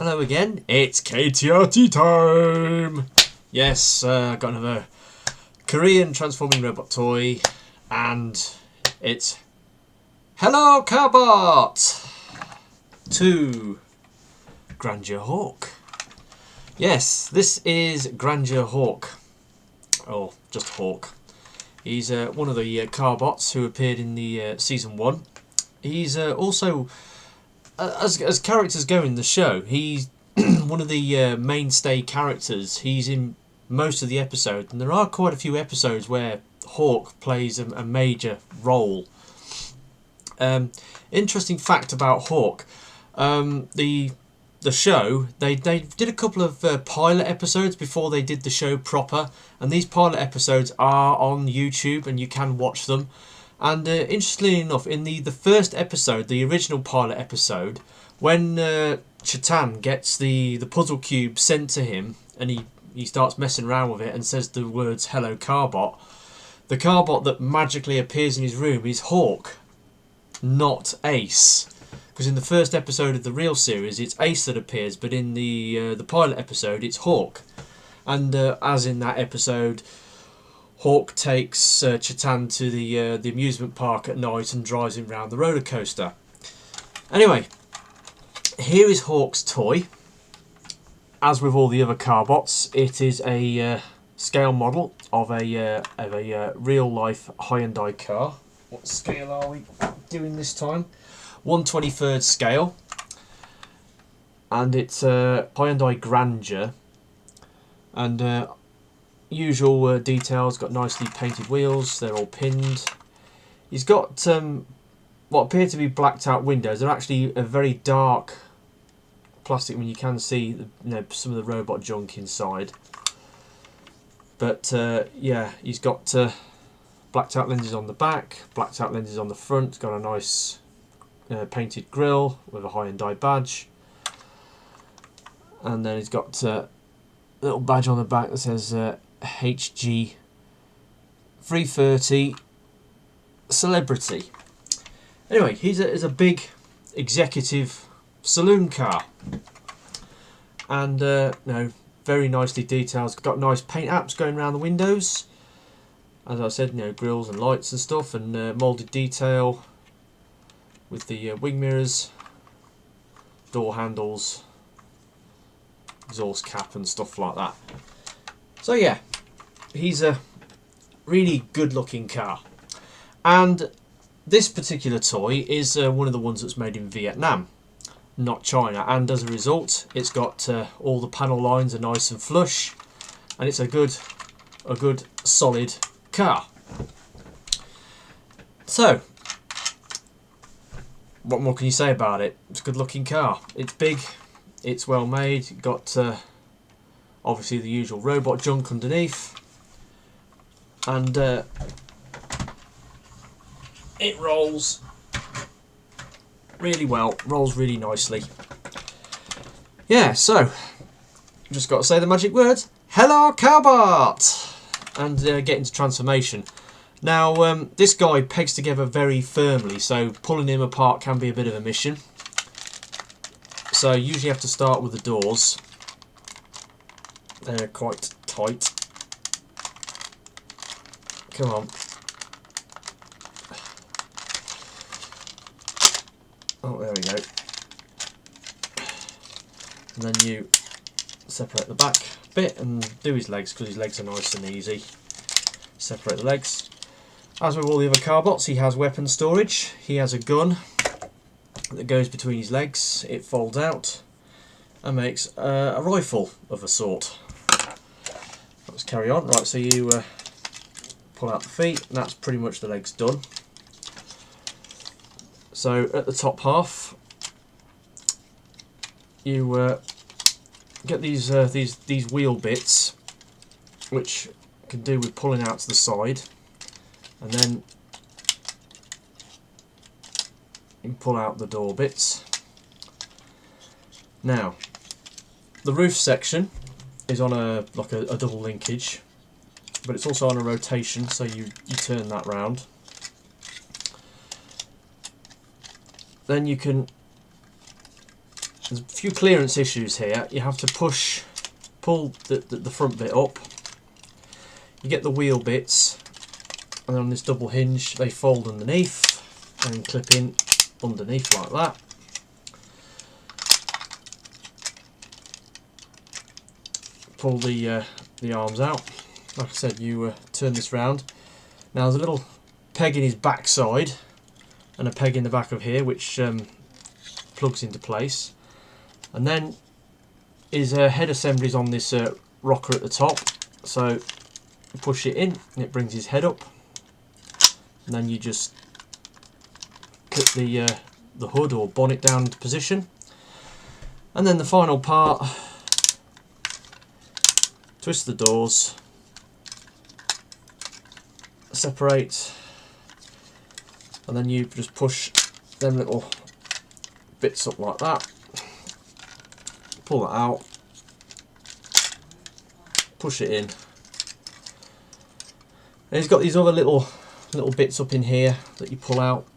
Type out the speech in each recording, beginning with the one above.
Hello again, it's KTRT time! Yes, I got another Korean transforming robot toy, and it's Hello Carbot! To Grandeur Hawk. Yes, this is Grandeur Hawk, or just Hawk. He's one of the Carbots who appeared in the season 1. He's also, as characters go in the show, he's one of the mainstay characters. He's in most of the episodes, and there are quite a few episodes where Hawk plays a major role. Interesting fact about Hawk, the show, they did a couple of pilot episodes before they did the show proper, and these pilot episodes are on YouTube and you can watch them. And interestingly enough, in the first episode, the original pilot episode, when Chatan gets the puzzle cube sent to him, and he starts messing around with it and says the words "Hello Carbot," the Carbot that magically appears in his room is Hawk, not Ace. Because in the first episode of the real series, it's Ace that appears, but in the pilot episode, it's Hawk. And as in that episode, Hawk takes Chatan to the amusement park at night and drives him round the roller coaster. Anyway, here is Hawk's toy. As with all the other Carbots, it is a scale model of a real life Hyundai car. What scale are we doing this time? 1/23rd scale, and it's Hyundai Grandeur, and usual details. Got nicely painted wheels, they're all pinned. He's got what appear to be blacked out windows. They're actually a very dark plastic when you can see some of the robot junk inside, but yeah, he's got blacked out lenses on the back, blacked out lenses on the front. Got a nice painted grille with a Hyundai badge, and then he's got a little badge on the back that says HG 330 Celebrity. Anyway, he's a big executive saloon car, and very nicely detailed. Got nice paint apps going around the windows, as I said, grills and lights and stuff, and moulded detail with the wing mirrors, door handles, exhaust cap and stuff like that. So yeah, he's a really good looking car. And this particular toy is one of the ones that's made in Vietnam, not China, and as a result it's got all the panel lines are nice and flush, and it's a good solid car. So what more can you say about it? It's a good looking car. It's big, it's well made, got obviously the usual robot junk underneath, and it rolls really well, rolls really nicely. Yeah, so just got to say the magic words, Hello Carbot, and get into transformation. Now, this guy pegs together very firmly, so pulling him apart can be a bit of a mission. So you usually have to start with the doors. They're quite tight. Come on. Oh, there we go. And then you separate the back bit and do his legs, because his legs are nice and easy. Separate the legs. As with all the other Carbots, he has weapon storage. He has a gun that goes between his legs. It folds out and makes a rifle of a sort. Let's carry on. Right, so you pull out the feet, and that's pretty much the legs done. So at the top half, you get these wheel bits, which you can do with pulling out to the side. And then you can pull out the door bits. Now, the roof section is on a double linkage, but it's also on a rotation, so you turn that round. Then you can there's a few clearance issues here. You have to pull the front bit up. You get the wheel bits, and then on this double hinge they fold underneath and clip in underneath like that. Pull the arms out. Like I said, you turn this round. Now there's a little peg in his backside and a peg in the back of here which plugs into place, and then his head assembly is on this rocker at the top, so you push it in and it brings his head up, and then you just clip the hood or bonnet down into position, and then the final part, twist the doors, separate, and then you just push them little bits up like that, pull that out, push it in, and he's got these other little bits up in here that you pull out.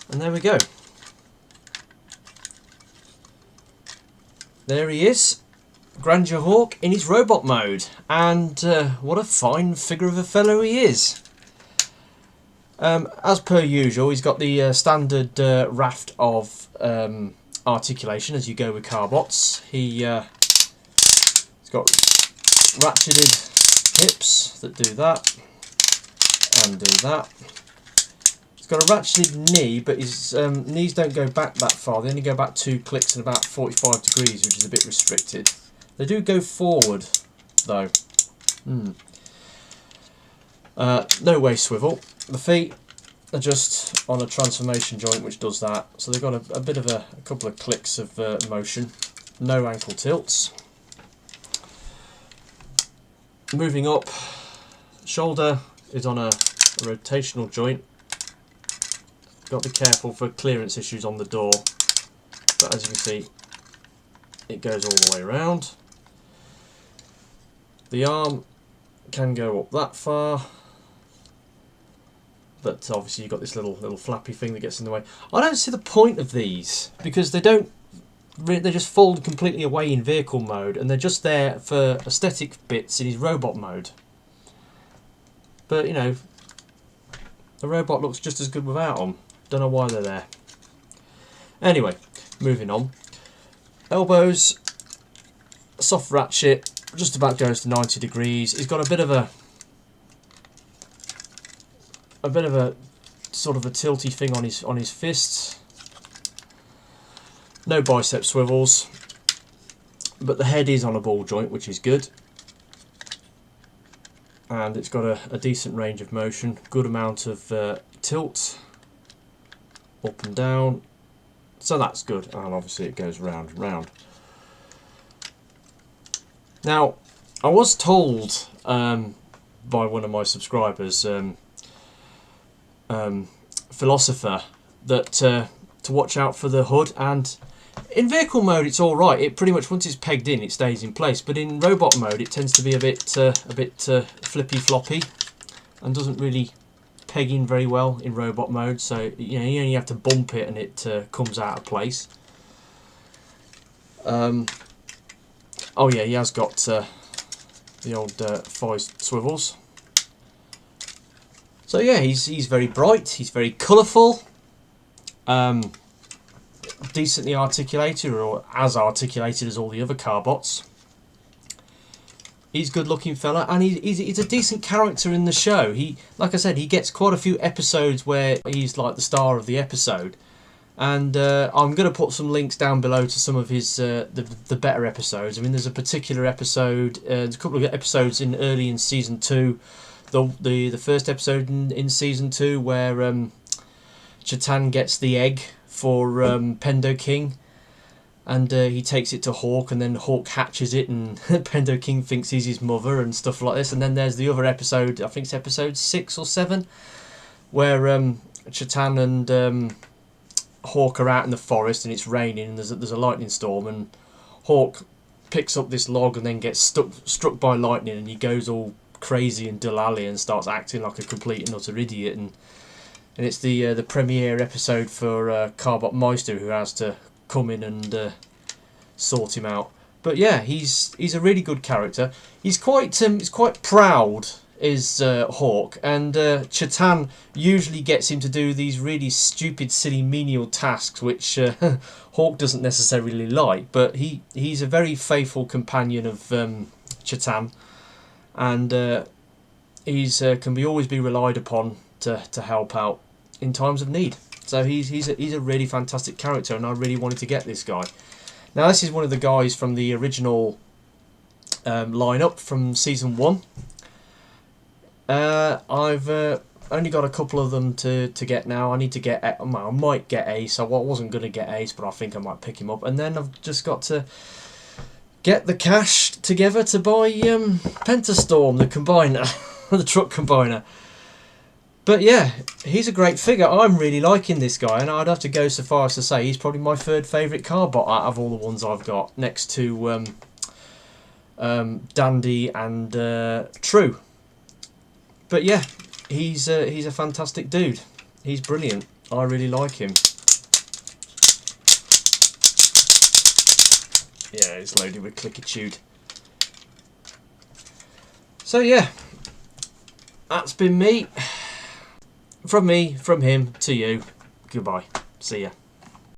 And there we go. There he is, Grandeur Hawk in his robot mode, and what a fine figure of a fellow he is. As per usual, he's got the standard raft of articulation as you go with Carbots. He's got ratcheted hips that do that and do that. He's got a ratcheted knee, but his knees don't go back that far. They only go back 2 clicks and about 45 degrees, which is a bit restricted. They do go forward, though. No waist swivel. The feet are just on a transformation joint, which does that. So they've got a bit of a couple of clicks of motion. No ankle tilts. Moving up, shoulder is on a rotational joint. Got to be careful for clearance issues on the door, but as you can see, it goes all the way around. The arm can go up that far, but obviously you've got this little flappy thing that gets in the way. I don't see the point of these because they just fold completely away in vehicle mode, and they're just there for aesthetic bits in his robot mode. But you know, the robot looks just as good without them. Don't know why they're there. Anyway, moving on. Elbows, soft ratchet, just about goes to 90 degrees. He's got a bit of a sort of a tilty thing on his fists. No bicep swivels, but the head is on a ball joint, which is good. And it's got a decent range of motion, good amount of tilt, up and down, so that's good, and obviously it goes round and round. Now, I was told by one of my subscribers, Philosopher, that to watch out for the hood, and in vehicle mode it's alright, it pretty much, once it's pegged in, it stays in place, but in robot mode it tends to be a bit flippy floppy and doesn't really peg in very well in robot mode, so you know, you only have to bump it and it comes out of place. Oh yeah, he has got the old foist swivels. So yeah, he's very bright, he's very colourful, decently articulated, or as articulated as all the other Carbots. He's a good looking fella, and he's a decent character in the show. Like I said, he gets quite a few episodes where he's like the star of the episode, and I'm going to put some links down below to some of his the better episodes. I mean, there's a particular episode, there's a couple of episodes early in season 2, the first episode in season 2 where Chatan gets the egg for Pendo King, and he takes it to Hawk, and then Hawk hatches it, and Pendo King thinks he's his mother and stuff like this. And then there's the other episode, I think it's episode 6 or 7, where Chatan and Hawk are out in the forest and it's raining and there's a lightning storm, and Hawk picks up this log and then gets struck by lightning, and he goes all crazy and dollally and starts acting like a complete and utter idiot. And it's the premiere episode for Carbot Meister, who has to come in and sort him out. But yeah, he's a really good character. He's quite proud, is Hawk, and Chatan usually gets him to do these really stupid, silly, menial tasks, which Hawk doesn't necessarily like. But he's a very faithful companion of Chatan, and he's can always be relied upon to help out in times of need. So he's a really fantastic character, and I really wanted to get this guy. Now this is one of the guys from the original lineup from season 1. I've only got a couple of them to get now. I need to get. I might get Ace. I wasn't going to get Ace, but I think I might pick him up. And then I've just got to get the cash together to buy Pentastorm, the combiner, the truck combiner. But yeah, he's a great figure. I'm really liking this guy, and I'd have to go so far as to say he's probably my third favourite Carbot out of all the ones I've got, next to Dandy and True. But yeah, he's a fantastic dude. He's brilliant. I really like him. Yeah, it's loaded with Clickitude. So yeah, that's been me. From me, from him, to you. Goodbye. See ya.